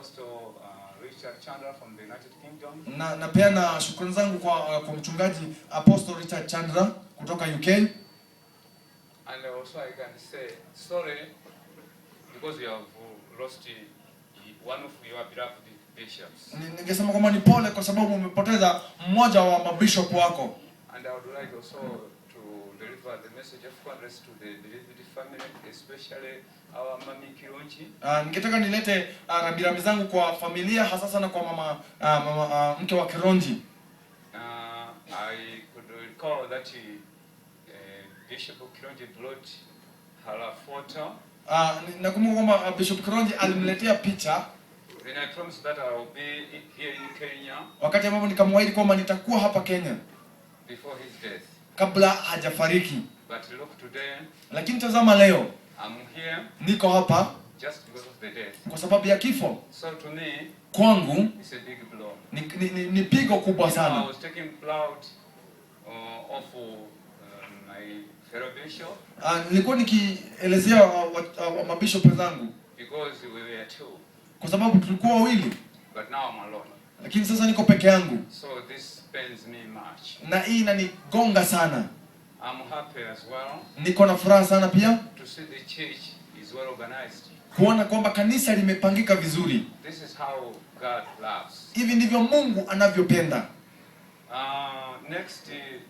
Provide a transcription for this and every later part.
Apostle Richard Chandra from the United Kingdom. Na pia shukrani zangu kwa mchungaji Apostle Richard Chandra kutoka UK. And also I can say sorry because you have lost one of your beloved bishops. Ningesema kwamba ni pole kwa sababu umepoteza mmoja wa mabishop wako. And I would like also to deliver the message of condolence to the beloved family, especially our Mami Kironji. Ningetaka nilete rambirambi zangu kwa familia hasa sana kwa mama mke wa Kironji. I could recall that Bishop Kironji brought her photo. Nakumbuka kwamba Bishop Kironji alimletea picha. Then I promised that I will be here in Kenya. Wakati ambapo nikamwahidi kwamba nitakuwa hapa Kenya Before his death. kabla hajafariki. But look today. Lakini tazama leo. I'm here. Niko hapa just because of the death. Kwa sababu ya kifo. So to me, kwangu it's a big blow. Ni pigo kubwa sana. I was taking proud of my fellow bishop. Nilikuwa nikielezea mabishop wenzangu. Because we were two. Kwa sababu tulikuwa wawili. But now I'm alone. Lakini sasa niko peke yangu. So this pains me much. Na hii inanigonga sana. I'm happy as well. Niko na furaha sana pia. To see the church is well organized. Kuona kwamba kanisa limepangika vizuri. This is how God loves. Hivi ndivyo Mungu anavyopenda. Next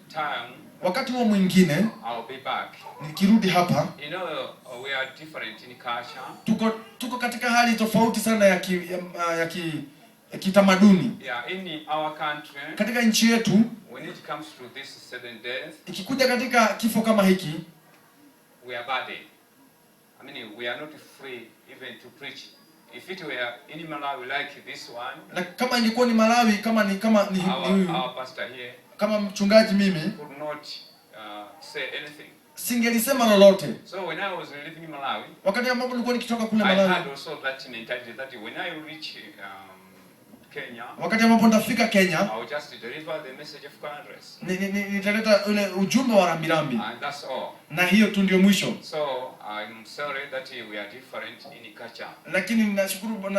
time, wakati huo mwingine I'll be back. Nikirudi hapa, you know, we are different in culture. Tuko katika hali tofauti sana ya kitamaduni. Yeah, in our country. Katika nchi yetu, when it comes to this sudden death, ikikuja katika kifo kama hiki, we are burdened. I mean, we are not free even to preach. If it were in Malawi like this one, na kama ingekuwa ni Malawi kama ni our pastor here, kama mchungaji mimi, could not say anything. Singelisema lolote. So when I was living in Malawi, wakati ambapo nilikuwa nikitoka kule Malawi, I had also that mentality that when I reach Kenya, wakati ambapo nitafika Kenya, I will just deliver the message of condolence. Nitaleta ule ujumbe wa rambirambi. And that's all. Na hiyo tu ndio mwisho. So I'm sorry that we are different in culture. Lakini nashukuru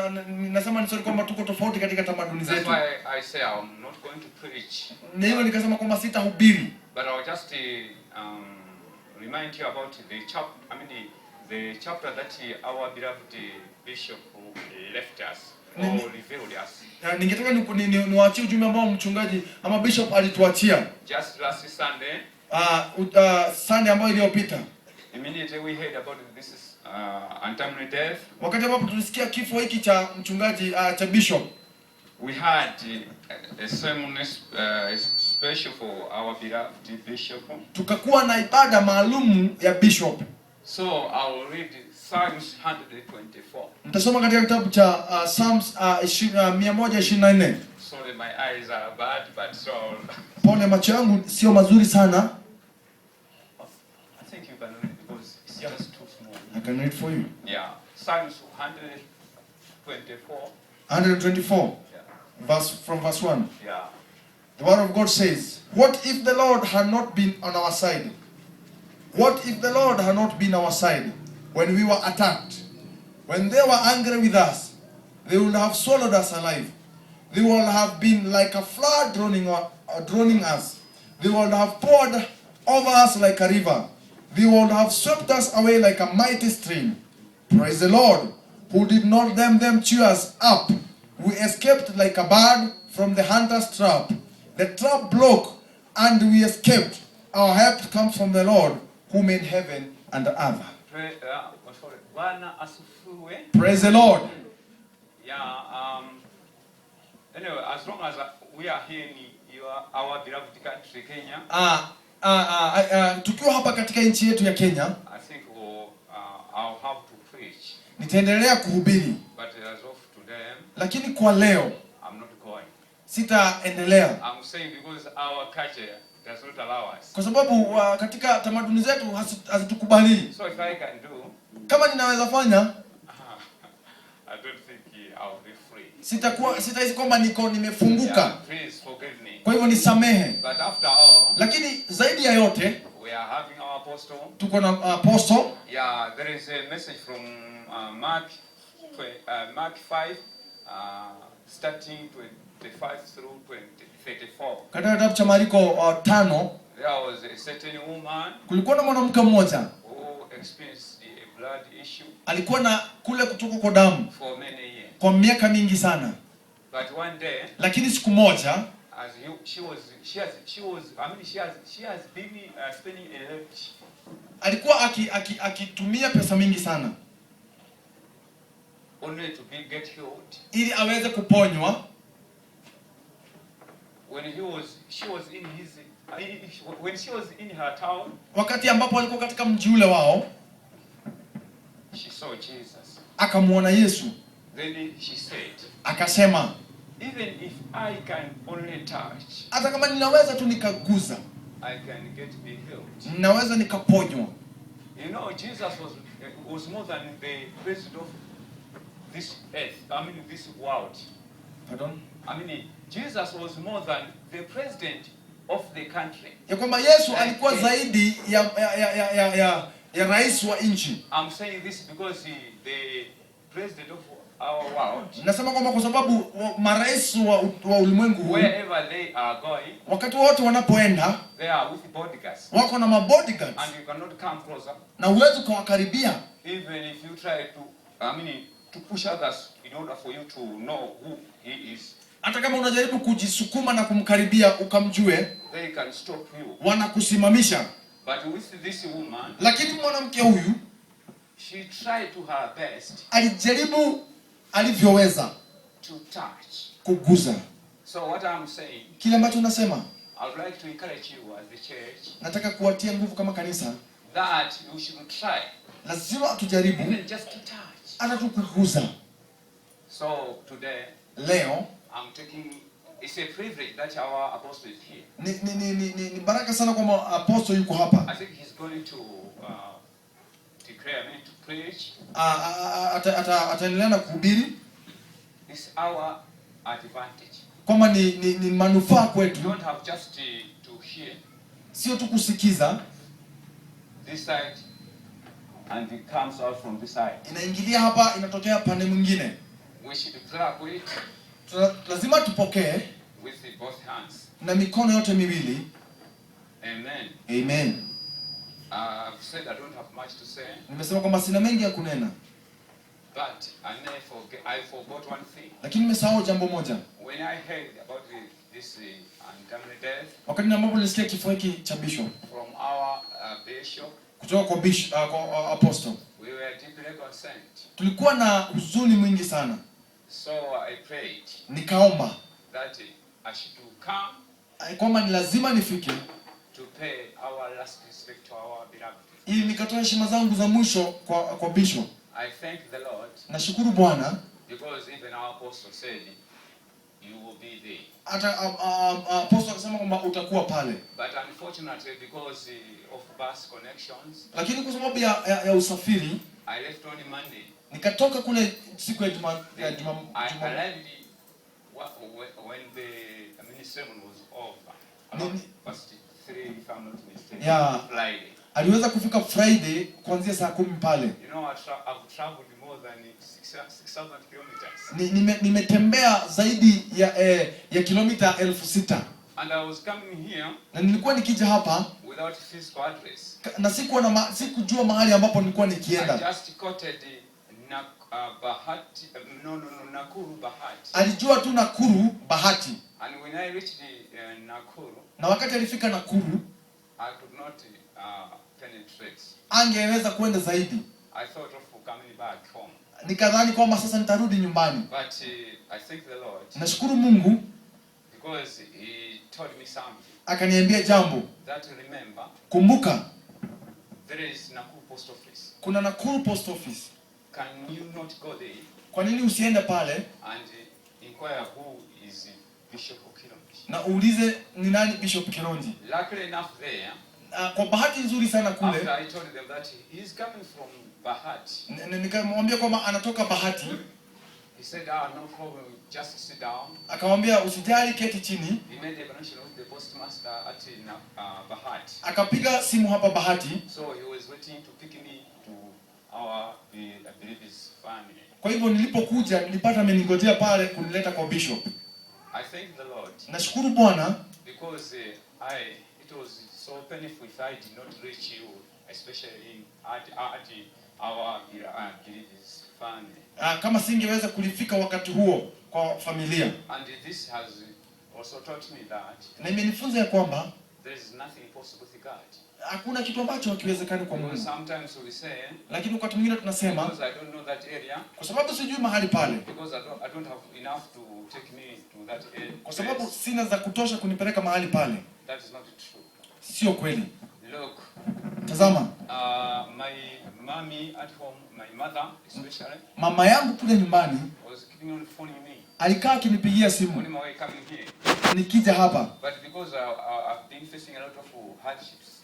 nasema ni sorry kwamba tuko tofauti katika tamaduni zetu. That's why I say I'm not going to preach. Na hivyo nikasema kwamba sitahubiri. But I'll just remind you about the chapter that our beloved bishop left us or revealed us. Ningetaka niwaachie ujumbe ambao mchungaji ama bishop alituachia. Just last Sunday. Sunday ambayo iliyopita. Immediately we heard about this untimely death. Wakati ambapo tulisikia kifo hiki cha mchungaji cha bishop, we had a sermon special for our beloved bishop. Tukakuwa na ibada maalumu ya bishop. So I will read Psalms 124. Nitasoma katika kitabu cha Psalms 124. Sorry, my eyes are bad, but so pole, macho yangu sio mazuri sana. I think you can read because it's just too small. I can read for you. Yeah, Psalms 124. 124. Yeah. From verse 1. Yeah. The word of God says, "What if the Lord had not been on our side? What if the Lord had not been our side when we were attacked? When they were angry with us, they would have swallowed us alive. They would have been like a flood drowning us. They would have poured over us like a river. They would have swept us away like a mighty stream. Praise the Lord, who did not them chew us up. We escaped like a bird from the hunter's trap. The trap broke and we escaped. Our help comes from the Lord, who made heaven and the earth." Praise the Lord. Yeah. Anyway, as long as we are here in our beloved country, Kenya. Tukiwa hapa katika nchi yetu ya Kenya, I think I'll have to preach. Nitaendelea kuhubiri. But as of today, lakini kwa leo, I'm not going. Sitaendelea. I'm saying because our culture does not allow us. Kwa sababu katika tamaduni zetu hazitukubali. So if I can do, kama ninaweza fanya, I don't think I'll be free. Sitahisi kwamba nimefunguka. Yeah, please forgive me. Kwa hivyo nisamehe. But after all, lakini zaidi ya yote, we are having our apostle. Tuko na apostle. Yeah, there is a message from Mark 5 starting 25 through 34. Katika kitabu cha Marko 5 There was a certain woman kulikuwa na mwanamke mmoja who experienced a blood issue alikuwa na kule kutoka kwa damu for many years. kwa miaka mingi sana, But one day, lakini siku moja she has been spending a lot. alikuwa akitumia pesa mingi sana Only to get healed. ili aweze kuponywa. When she was in her town, Wakati ambapo alikuwa katika mji ule wao, she saw Jesus. akamuona Yesu. Then she said, Akasema, even if I can only touch, hata kama ninaweza tu nikaguza, I can get be healed. ninaweza nikaponywa. You know, Jesus was more than the president of this earth. I mean, this world. Pardon? I mean, Jesus was more than the president of the country. Ya kwamba Yesu alikuwa zaidi ya rais wa nchi. I'm saying this because the president of our world, Nasema kwamba kwa sababu marais wa ulimwengu huu, wherever they are going, wakati wote wanapoenda, they are with bodyguards. wako na mabodyguards. And you cannot come closer. Na huwezi kuwakaribia. Even if you try to push others in order for you to know who he is. Hata kama unajaribu kujisukuma na kumkaribia ukamjue, They can stop you. Wanakusimamisha. But with this woman, lakini mwanamke huyu, she tried to her best, alijaribu alivyoweza to touch. kuguza. So what I'm saying, Kile ambacho nasema, I would like to encourage you as the church, nataka kuwatia nguvu kama kanisa, that you should try, lazima tujaribu even just to touch. hata tu kuguza. So today, Leo I'm taking, it's a privilege that our apostle is here. ni baraka sana kwa apostle yuko hapa. I think he's going to declare me to preach. Ataendelea na kuhubiri. It's our advantage. Kwamba ni manufaa You kwetu. don't have just to hear Sio tu kusikiza. this side and it comes out from this side. Inaingilia hapa, inatokea pande mwingine. We should grab it Lazima tupokee with both hands. na mikono yote miwili. Amen. Amen. I've said I don't have much to say, Nimesema kwamba sina mengi ya kunena, but I forgot one thing. lakini nimesahau jambo moja. When I heard about this untimely death Wakati ambapo nilisikia kifo hiki cha bishop from our bishop, kutoka kwa bishop kwa apostle, we were deeply concerned. tulikuwa na huzuni mwingi sana. So I prayed Nikaomba that I should come kwamba ni lazima nifike to pay our last respect to our beloved. ili nikatoa heshima zangu za mwisho kwa bishop. I thank the Lord Nashukuru Bwana, because even our apostle said you will be there. hata apostle akasema kwamba utakuwa pale. But unfortunately, because of bus connections, Lakini kwa sababu ya usafiri, I left on Monday. nikatoka kule siku ya I arrived when the sermon was over. About past 3, if I'm not mistaken. Yeah. Friday. Aliweza kufika Friday kuanzia saa 10 pale. You know, I've traveled more than 6,000 kilometers. Nimetembea zaidi ya kilomita 6,000. And I was coming here Na nilikuwa nikija hapa without physical address. na sikujua mahali ambapo nilikuwa nikienda. I just quoted Nakuru Bahati. Alijua tu Nakuru Bahati. And when I reached Nakuru, Na wakati alifika Nakuru, I could not penetrate. angeweza kwenda zaidi. I thought of coming back home. Nikadhani kwamba sasa nitarudi nyumbani. But I thank the Lord Nashukuru Mungu because He told me something. akaniambia jambo. That remember, Kumbuka, there is Nakuru Post Office. kuna Nakuru Post Office. Can you not go there Kwa nini usiende pale and inquire who is Bishop Okironji? na uulize ni nani Bishop Kironji? Luckily enough there, Kwa bahati nzuri sana after kule, I told them that he is coming from Bahati, nikamwambia kwamba anatoka Bahati. he said, no problem, just sit down. Akamwambia usijali, keti chini. He made a connection with the postmaster at Bahati. Akapiga simu hapa Bahati. So he was waiting to pick me to our, I believe, his family. Kwa hivyo nilipokuja nilipata ameningojea pale kunileta kwa bishop. I thank the Lord. Nashukuru Bwana Because it was so painful if I did not reach you, especially at our his family. Kama singeweza kulifika wakati huo kwa familia. And this has also taught me that Na imenifunza ya kwamba there is nothing possible with God. Hakuna kitu ambacho hakiwezekani kwa Mungu. Sometimes we say, lakini wakati mwingine tunasema because I don't know that area, kwa sababu sijui mahali pale, because I don't have enough to take me to that area, kwa sababu sina za kutosha kunipeleka mahali pale. That is not true. Sio kweli. Look, tazama, my mommy at home, my mother especially, mama yangu kule nyumbani was keeping on phoning me, alikaa akinipigia simu when I coming here, nikija hapa, but because I've been facing a lot of hardships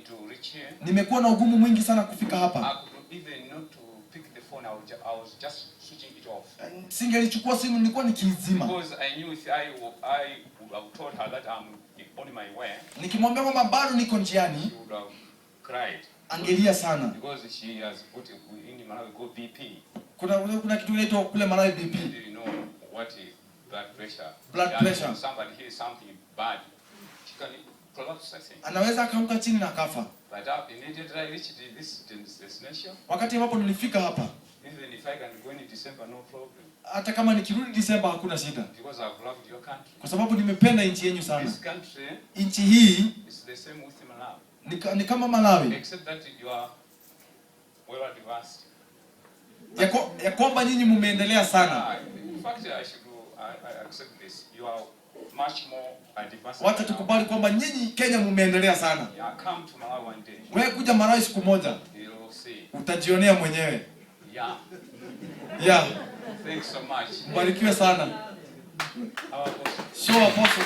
to reach here, nimekuwa na ugumu mwingi sana kufika hapa. I could even not to pick the phone. I was just switching it off. Singelichukua simu, nilikuwa nikiizima. Because I knew if I would have told her that I'm on my way, nikimwambia kwamba bado niko njiani, she would have cried. Angelia sana. Because she has put in Malawi go BP. Kuna kitu inaitwa kule Malawi BP. You know what is blood pressure? Blood pressure. Somebody hears something bad, she can collapse, I think. Anaweza akaanguka chini na akafa. But immediately I reached this destination. Wakati ambapo nilifika hapa, even if I can go in December, no problem. Hata kama nikirudi Disemba hakuna shida. Because I've loved your country. Kwa sababu nimependa nchi yenu sana. This country, nchi hii is the same with Malawi. Ni kama Malawi. Except that you are well advanced. Ya kwamba nyinyi mumeendelea sana. In fact, I accept this. You are much more advanced. Wacha tukubali kwamba nyinyi Kenya mumeendelea sana. Yeah, come to Malawi one day. Wewe kuja Malawi siku moja. You'll see. Utajionea mwenyewe. Yeah. Yeah. Thanks so much. Mbarikiwe sana. Our apostle. Show apostle.